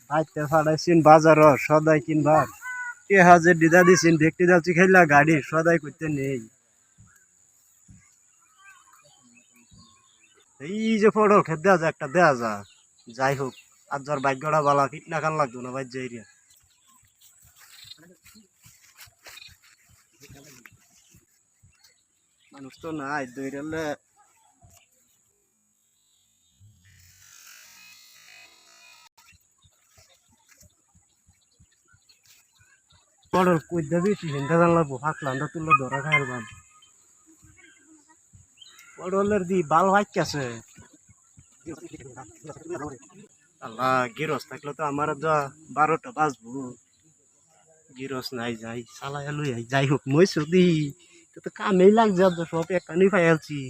আইতে ফাড়াইছিন বাজার সদাই কিনবার কে হাজার দিদা দিছিন দেখতে যাচ্ছি খেলা গাড়ি সদাই করতে নেই। এই যে পটল খেতে দেওয়া যা একটা দেওয়া যা যাই হোক আর যার ভাগ্যটা বালা কিটনা খান লাগতো না ভাই যাই রে। মানুষ তো নাই দৌড়ালে পটল কই দেবি চিন্তা জান লাগবো ফাঁকলাম তুললে ধরা খাই বাম পটলের দি বাল ভাইকাছে। আল্লাহ গিরস থাকলে তো আমার যা 12টা বাজবো গিরস নাই যাই চালাই লই যাই হোক মই সদি তো কামেই লাগছে সব একখানি পাইছি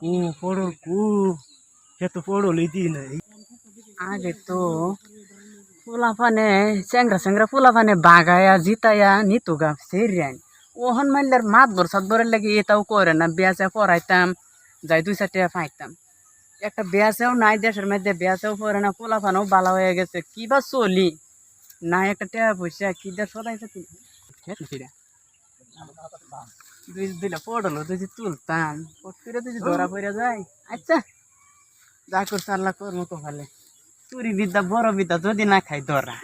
কু পড়ল কু সে তো পড়লই দি নাই। আগে তো ফুলাফানে চেংরা চেংরা ফুলাফানে বাগায়া জিতায়া নিতু গা সেরিয়ান ওহন মাইলার মাত বর সাত বরের লাগে এটাও করে না বেয়াচা পড়াইতাম যাই 2-4 টাকা পাইতাম একটা বেয়াচাও নাই দেশের মধ্যে বেয়াচাও পড়ে না ফুলাফানও বালা হয়ে গেছে কি বা চলি না একটা টাকা পয়সা কি দেশ সদাইছে দিলে পড়লো যদি তুলতাম পড়তে যদি ধরা পড়ে যায়। আচ্ছা যা করছে আল্লাহ কর মতো ভালে চুরি বিদ্যা বড় বিদ্যা যদি না খাই ধরা।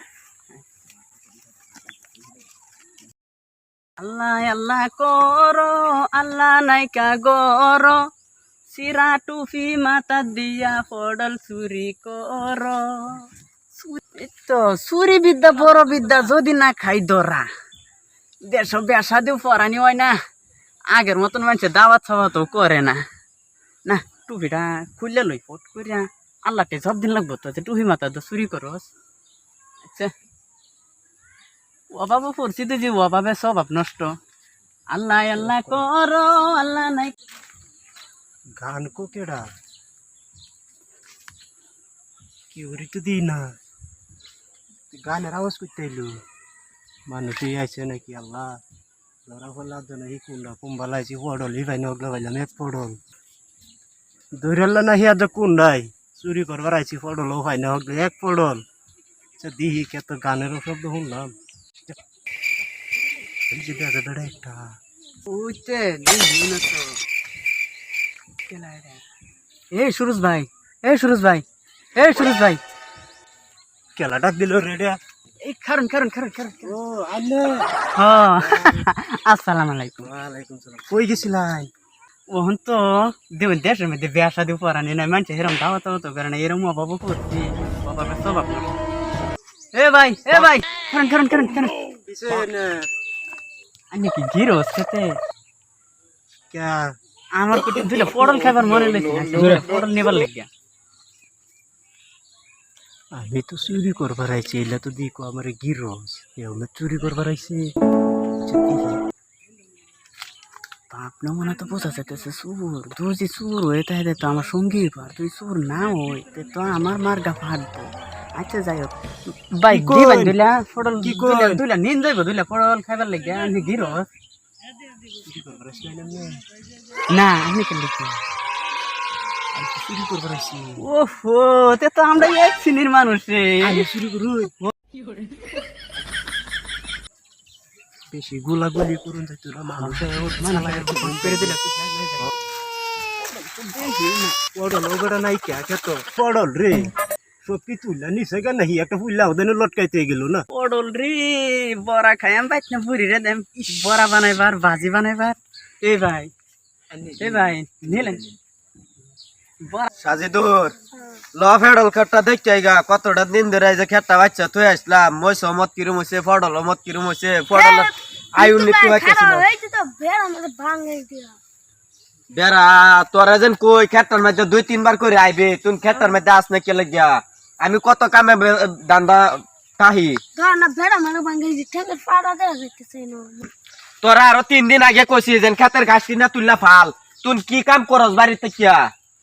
আল্লাহ আল্লাহ কর আল্লাহ নাইকা গর সিরা টুফি মাথা দিয়া পড়ল চুরি কর। তো চুরি বিদ্যা বড় বিদ্যা যদি না খাই ধরা দেশ বেসা দিও পরানি হয় না আগের মতন মানুষের দাওয়াত সাওয়াতও করে না। না টুপিটা খুললে লই ফট করিয়া আল্লাহকে সব দিন লাগবো তো টুপি মাথা তো চুরি করস। আচ্ছা অভাবও পড়ছি তো যে অভাবে স্বভাব নষ্ট। আল্লাহ আল্লাহ কর আল্লাহ নাই গান কো কেডা কি ওরি তো দি না গানের আওয়াজ করতে এলো মানুষই আইছে নাকি আল্লাহ ধরা ফেলা তো নাকি কুন্ডা কুম্বালাইছি পড়ল ই ভাই নগলা ভাইলাম এক পড়ল দৌড়াল না হিয়া তো কুন্ডাই চুরি করবার আইছি পড়ল ভাই না হগলে এক পড়ল দিহি কে তো গানেরও শব্দ শুনলাম বেড়া একটা ওইতে দেখি না তো এই সুরজ ভাই এই সুরজ ভাই এই সুরজ ভাই কেলা ডাক দিল রেডিয়া এই কারণ কারণ কারণ কারণ ও আলে হ্যাঁ আসসালামু আলাইকুম। ওয়ালাইকুম সালাম কই গেছিলাই ওহন তো দেশের মধ্যে বেসা দিব পরানি নাই মানুষ এরম দাওয়াত তো করে না এরম অভাব করছি অভাবে স্বভাব না। এ ভাই কারণ কারণ কারণ কারণ আমি কি গিরস খেতে ক্যা আমার পেটে দুইটা পটল খাবার মনে লেগেছে পটল নেবার লেগে আমি তো চুরি করবার আইছি এলা তো দিকো আমার গিরস এমন চুরি করবার আইছি আপনার মনে তো বোঝা যাইতেছে সুর তুই যে সুর হয়ে তাহলে তো আমার সঙ্গী পার তুই সুর না হইতে তো আমার মার্গা ফাটবো। আচ্ছা যাই হোক ভাই দিবেন দুইলা পটল কি দুইলা নিন যাইব দুইলা পটল খাইবার লেগে আমি গিরস চুরি করবার আইছিলাম না আমি কেন লিখি চুরি করবার আইছি ওহো তে তো আমরা এক শ্রেণীর মানুষ রে আমি চুরি করু বেশি গোলাগুলি করুন যাইতো না মানুষে পেরে দিলে পড়ল ওগড়া নাই ক্যা খেত পড়ল রে সব কি তুললা নিচে গা নাহি একটা ফুললা ওদের লটকাইতে গেল না পটল রে বড়া খাই আমি বাইত না বুড়ি রে দেম বড়া বানাইবার ভাজি বানাইবার। এই ভাই নিলেন সাজিদুর ল ফেডল খেটটা দেখতে গা কতটা দিন ধরে যে খেটটা বাচ্চা তুই আসলাম মই মত কিরম হইছে ফডল মত কিরম হইছে ফডল আয়ু নিতে হইতেছিল বেড়া তোরা যেন কই খেটটার মধ্যে 2-3 বার করে আইবে তুই খেটটার মধ্যে আস না কে লাগিয়া আমি কত কামে দান্দা তাহি তোরা আরো 3 দিন আগে কইছি যেন খেতের ঘাস কিনা তুললা ফাল তুই কি কাম করস বাড়িতে কিয়া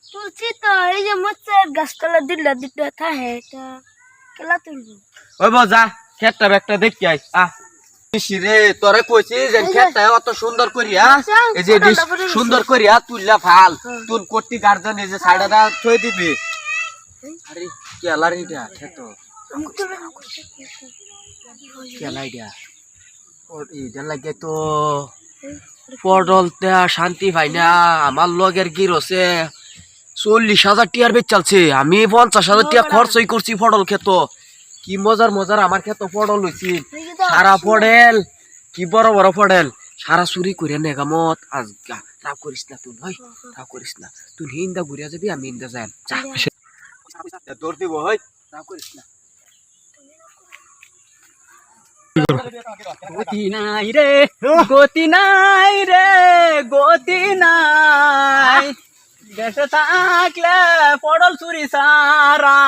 তুলছি তো এই যে মোচের গাছতলা দিল্লা দিতে থাকে কেলা তুলবো ওই যা খেতটা একটা দেখি আই রে তোরে কইছি যে খেতটা অত সুন্দর করিয়া এই যে সুন্দর করিয়া তুললা ফাল তুই করতি গার্জেন এই যে সাইডটা থই দিবি আরে কেলারি দিয়া খেত আমাকে তো কেলাই দিয়া এটা লাগে তো পটল দেয়া শান্তি পাই না আমার লগের গির হচ্ছে 40,000 টিয়ার বেচ চলছে আমি 50,000 টিয়া খরচই করছি পটল খেত কি মজার মজার আমার খেত পটল হইছি সারা পড়েল কি বড় বড় পড়েল সারা চুরি করে নেগামত আজগা রাগ করিস না তুই হই রাগ করিস না তুই হিন্দা ঘুরিয়া যাবি আমি হিন্দা যাই যা দৌড় দিব হই রাগ করিস না গতি নাই রে গতি নাই রে গতি নাই দেশে থাকলে পড়ল চুরি সারা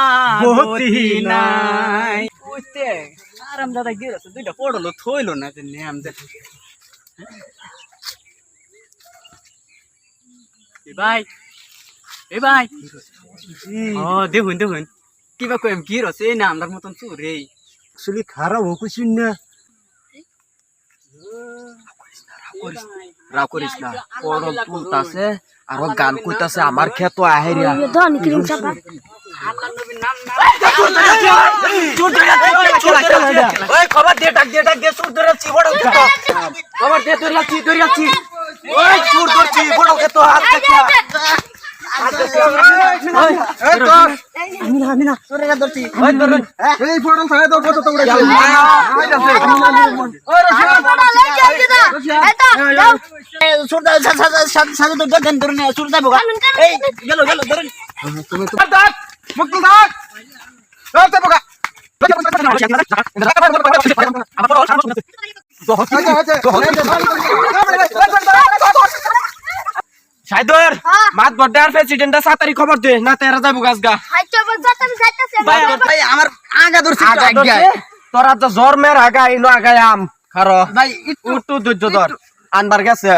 গতি নাই বুঝতে আরাম দাদা গিয়ে আছে দুইটা পড়লো থইলো না যে নেম ভাই এ ভাই ও দেখুন দেখুন কিবা কইম কি রছে না আমরার মতন চুরে আসলে খারাপ হোক না রাগ করিস না পটল তুলতাছে আর ও গান কইতাছে আমার ক্ষেত আহেরিয়া ধন ক্রিম চাপা ওই খবর দে ডাক দে সুর ধরেছি বড় ক্ষেত খবর দে ধরিয়াছি ওই সুর ধরছি বড় ক্ষেত হাত দেখা আমি না তোরে ধরছি ওই ধর এই ফটো ছাড়া দাও কত তো উড়ে সুরদা সাথে তো গান ধরে না সুরদা বগা এই গেল ধরেন তুমি তো দাঁত মুক্তি দাঁত দাঁত বগা সাইদর মাত বড় আর প্রেসিডেন্ট 7 তারিখ খবর দে না তেরা যাবো গাছগা হাইটা বাজাতে যাইতাছে ভাই আমার আগা ধরছি তোরা তো জ্বর মের আগা ইনো আগায়াম খারো ভাই একটু ধৈর্য ধর আনবার গেছে